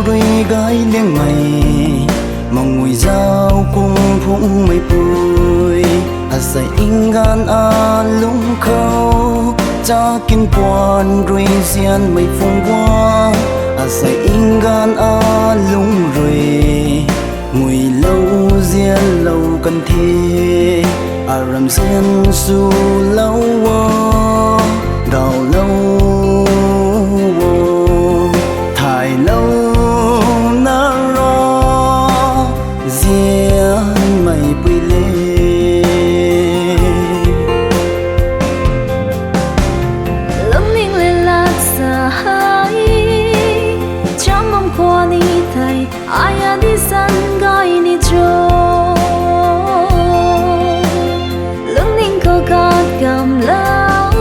đuôi gái liêng mày mong ngồi dao cùng phụng mây bùi say ingan lung khâu cha kinh quan rồi xiên mây phong qua say ingan lung rồi ngồi lâu xiên lâu cần thế ram xiên su lâu đào lâu thải lâu na ro xiên mây bùi ai đi săn gai đi cho lưng ninh có cát cầm lao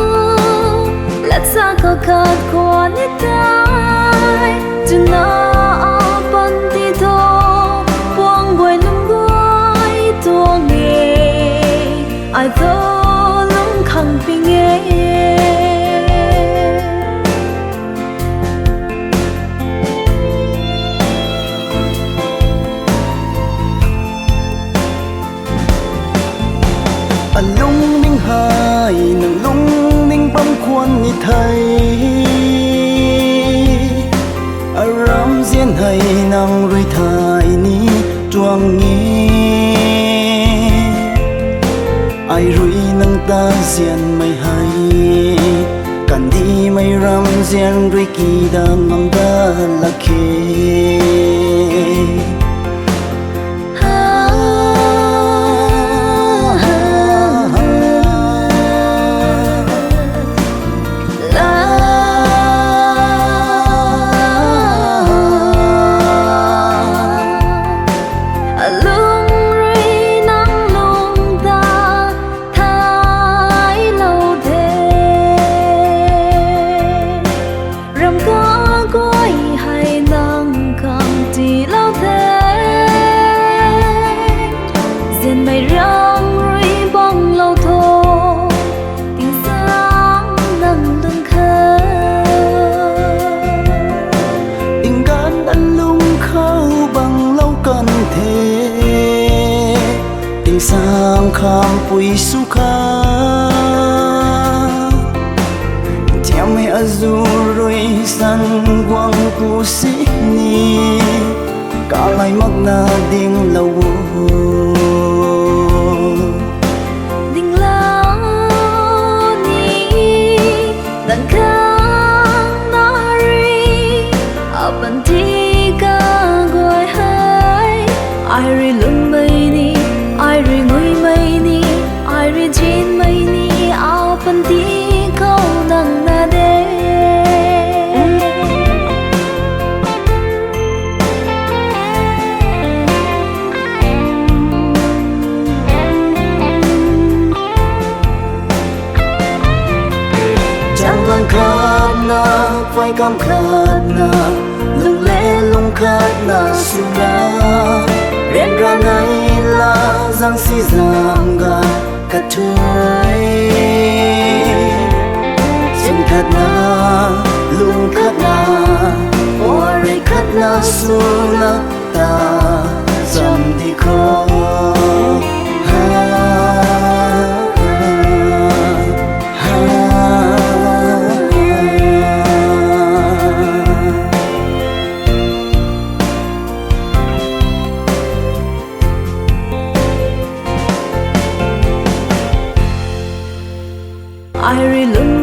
lát xa có cát qua nít tai cho nó bận đi thôi buông quay lưng quay tua nghề ai thơ lưng khăng phi nghe lung ninh hai nang lung ninh bấm khuôn như thầy ram diên hay nang rồi thai ni chuang nghe ai rồi nang ta diên mày hay cần đi mày ram diên rồi kỳ đam mang ta là kê mày rong ruy bong lâu thô tiếng sáng nâng lưng khơ tình gan ăn lung khâu bằng lâu cần thế tình sang kham pui su kha chia mày azu rồi san quang cu sĩ ni cả lại mắc na đinh lâu dan khang nari apan ti ka goi hai ai ri lung mai ni ai ri ngui mai ni ai ri jin mai ni apan ti ko nang na de lăng khát na vai cam khát na lưng lẽ lung khát na suna ren ra này là giang si giang ga cắt chuối xin khát na lung khát na ori khát na suna ta dầm đi khó ai ri lung